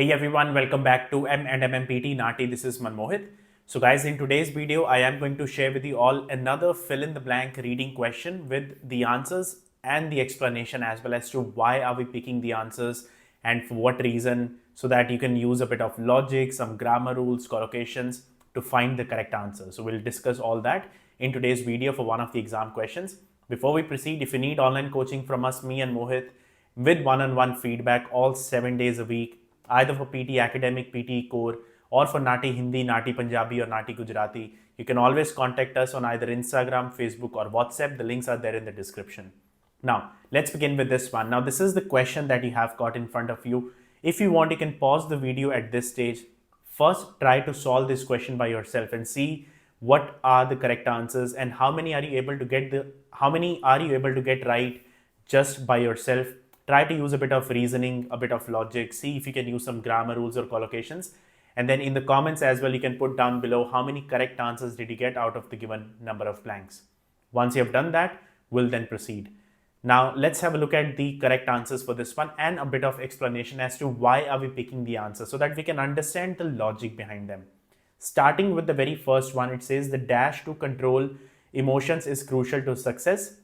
Hey everyone, welcome back to M&M PTE NAATI. This is Manmohit. So guys, in today's video, I am going to share with you all another fill in the blank reading question with the answers and the explanation as well as to why are we picking the answers and for what reason, so that you can use a bit of logic, some grammar rules, collocations to find the correct answer. So we'll discuss all that in today's video for one of the exam questions. Before we proceed, if you need online coaching from us, me and Mohit, with one-on-one feedback all 7 days a week, either for PTE Academic, PTE Core, or for NAATI Hindi, NAATI Punjabi, or NAATI Gujarati, you can always contact us on either Instagram, Facebook, or WhatsApp. The links are there in the description. Now, let's begin with this one. Now, this is the question that you have got in front of you. If you want, you can pause the video at this stage. First, try to solve this question by yourself and see what are the correct answers and how many are you able to get right just by yourself. Try to use a bit of reasoning, a bit of logic, see if you can use some grammar rules or collocations. And then in the comments as well, you can put down below how many correct answers did you get out of the given number of blanks. Once you have done that, we'll then proceed. Now, let's have a look at the correct answers for this one and a bit of explanation as to why are we picking the answer so that we can understand the logic behind them. Starting with the very first one, it says the dash to control emotions is crucial to success.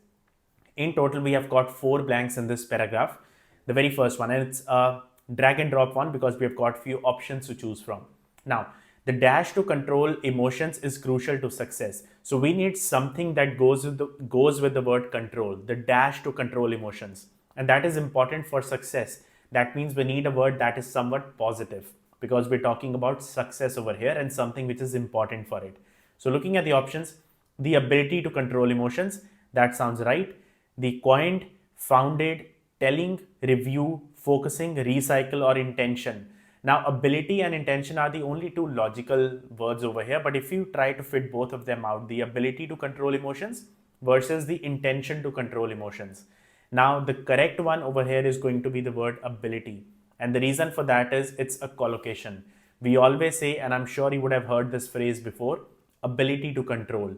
In total, we have got 4 blanks in this paragraph. The very first one, and it's a drag and drop one because we have got few options to choose from. Now, the dash to control emotions is crucial to success. So we need something that goes with the word control, the dash to control emotions. And that is important for success. That means we need a word that is somewhat positive because we're talking about success over here and something which is important for it. So looking at the options, the ability to control emotions, that sounds right. The coined, founded, telling, review, focusing, recycle, or intention. Now, ability and intention are the only 2 logical words over here, but if you try to fit both of them out, the ability to control emotions versus the intention to control emotions. Now, the correct one over here is going to be the word ability. And the reason for that is it's a collocation. We always say, and I'm sure you would have heard this phrase before, ability to control.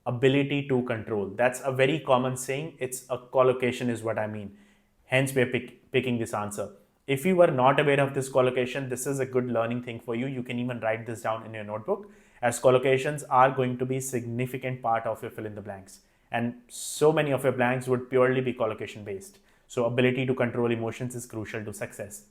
Ability to control. That's a very common saying. It's a collocation is what I mean. Hence, we're picking this answer. If you were not aware of this collocation, this is a good learning thing for you. You can even write this down in your notebook, as collocations are going to be a significant part of your fill in the blanks. And so many of your blanks would purely be collocation based. So ability to control emotions is crucial to success.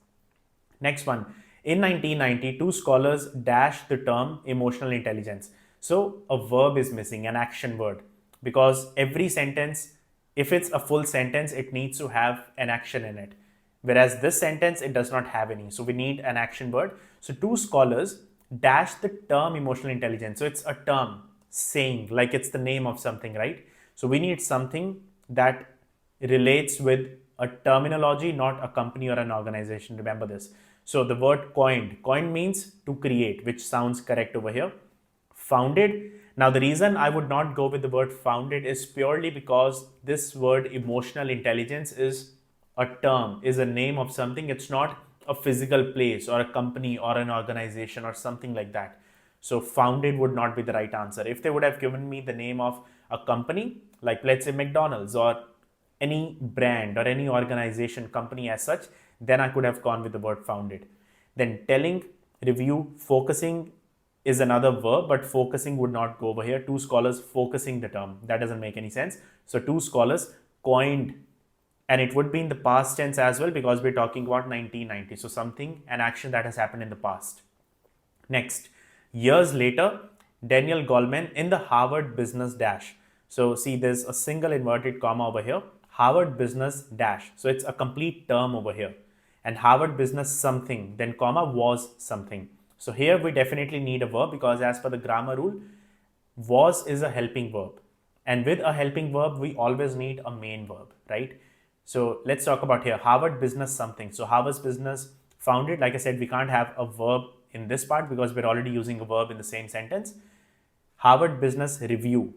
Next one. In 1990, 2 scholars dashed the term emotional intelligence. So a verb is missing, an action word, because every sentence, if it's a full sentence, it needs to have an action in it. Whereas this sentence, it does not have any. So we need an action word. So 2 scholars dashed the term emotional intelligence. So it's a term, saying, like it's the name of something, right? So we need something that relates with a terminology, not a company or an organization. Remember this. So the word coined means to create, which sounds correct over here. Founded. Now, the reason I would not go with the word founded is purely because this word emotional intelligence is a term, is a name of something. It's not a physical place or a company or an organization or something like that. So founded would not be the right answer. If they would have given me the name of a company, like let's say McDonald's or any brand or any organization, company as such, then I could have gone with the word founded. Then telling, review, focusing is another verb, but focusing would not go over here. 2 scholars focusing the term. That doesn't make any sense. So 2 scholars coined, and it would be in the past tense as well because we're talking about 1990. So something, an action that has happened in the past. Next, years later, Daniel Goleman in the Harvard Business Dash. So see, there's a single inverted comma over here. Harvard Business Dash. So it's a complete term over here. And Harvard Business something, then comma was something. So here we definitely need a verb because as per the grammar rule, was is a helping verb. And with a helping verb, we always need a main verb, right? So let's talk about here, Harvard Business something. So Harvard Business founded, like I said, we can't have a verb in this part because we're already using a verb in the same sentence. Harvard Business Review,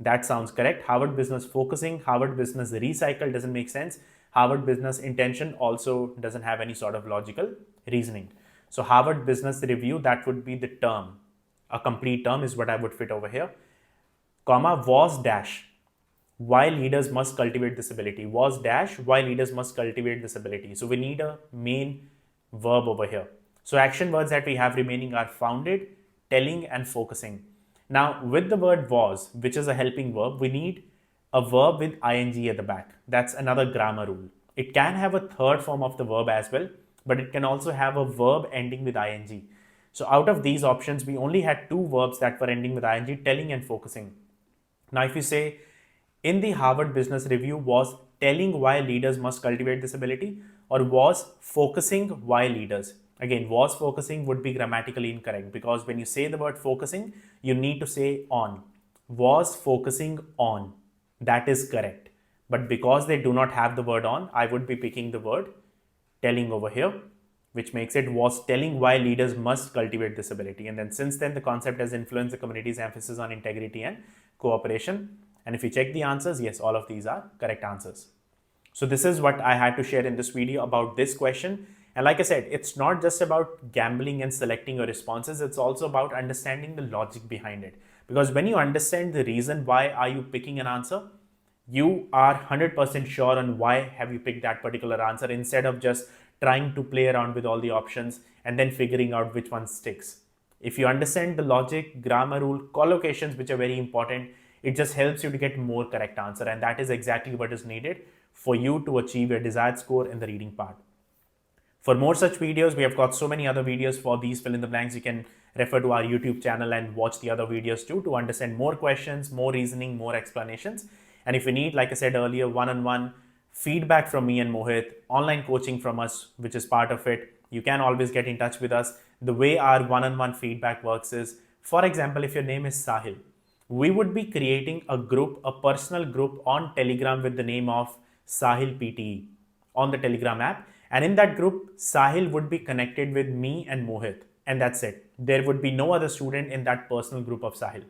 that sounds correct. Harvard Business Focusing, Harvard Business Recycle doesn't make sense. Harvard Business Intention also doesn't have any sort of logical reasoning. So Harvard Business Review, that would be the term. A complete term is what I would fit over here. Comma, was dash. Why leaders must cultivate this ability. Was dash, why leaders must cultivate this ability. So we need a main verb over here. So action words that we have remaining are founded, telling, and focusing. Now, with the word was, which is a helping verb, we need a verb with ing at the back. That's another grammar rule. It can have a third form of the verb as well, but it can also have a verb ending with ing. So out of these options, we only had two verbs that were ending with ing, telling and focusing. Now, if you say, in the Harvard Business Review was telling why leaders must cultivate this ability, or was focusing why leaders. Again, was focusing would be grammatically incorrect, because when you say the word focusing, you need to say on. Was focusing on. That is correct. But because they do not have the word on, I would be picking the word telling over here, which makes it was telling why leaders must cultivate this ability. And then since then, the concept has influenced the community's emphasis on integrity and cooperation. And if you check the answers, yes, all of these are correct answers. So this is what I had to share in this video about this question. And like I said, it's not just about gambling and selecting your responses. It's also about understanding the logic behind it. Because when you understand the reason why are you picking an answer, you are 100% sure on why have you picked that particular answer, instead of just trying to play around with all the options and then figuring out which one sticks. If you understand the logic, grammar rule, collocations, which are very important, it just helps you to get more correct answer. And that is exactly what is needed for you to achieve your desired score in the reading part. For more such videos, we have got so many other videos for these fill in the blanks. You can refer to our YouTube channel and watch the other videos too to understand more questions, more reasoning, more explanations. And if you need, like I said earlier, one-on-one feedback from me and Mohit, online coaching from us, which is part of it, you can always get in touch with us. The way our one-on-one feedback works is, for example, if your name is Sahil, we would be creating a group, a personal group on Telegram with the name of Sahil PTE on the Telegram app. And in that group, Sahil would be connected with me and Mohit. And that's it. There would be no other student in that personal group of Sahil.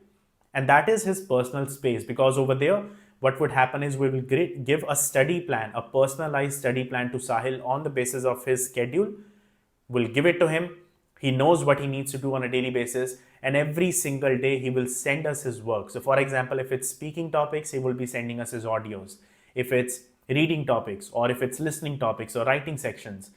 And that is his personal space, because over there, what would happen is we will give a study plan, a personalized study plan to Sahil on the basis of his schedule. We'll give it to him. He knows what he needs to do on a daily basis. And every single day, he will send us his work. So for example, if it's speaking topics, he will be sending us his audios. If it's reading topics, or if it's listening topics or writing sections,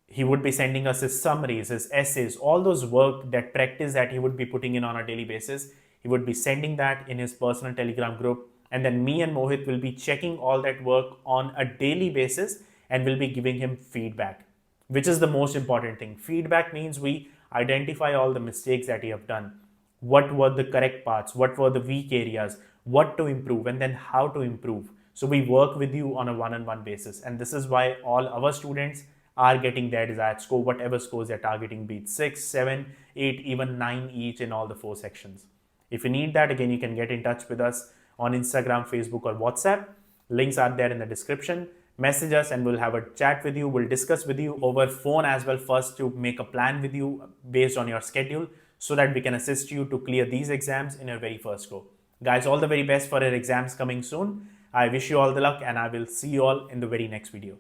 he would be sending us his summaries, his essays, all those work, that practice that he would be putting in on a daily basis. He would be sending that in his personal Telegram group. And then me and Mohit will be checking all that work on a daily basis and will be giving him feedback, which is the most important thing. Feedback means we identify all the mistakes that you have done. What were the correct parts? What were the weak areas? What to improve, and then how to improve. So we work with you on a one-on-one basis. And this is why all our students are getting their desired score, whatever scores they're targeting, be it 6, 7, 8, even 9 each in all the 4 sections. If you need that, again, you can get in touch with us on Instagram, Facebook, or WhatsApp. Links are there in the description. Message us and we'll have a chat with you. We'll discuss with you over phone as well, first to make a plan with you based on your schedule, so that we can assist you to clear these exams in your very first go. Guys, all the very best for your exams coming soon. I wish you all the luck, and I will see you all in the very next video.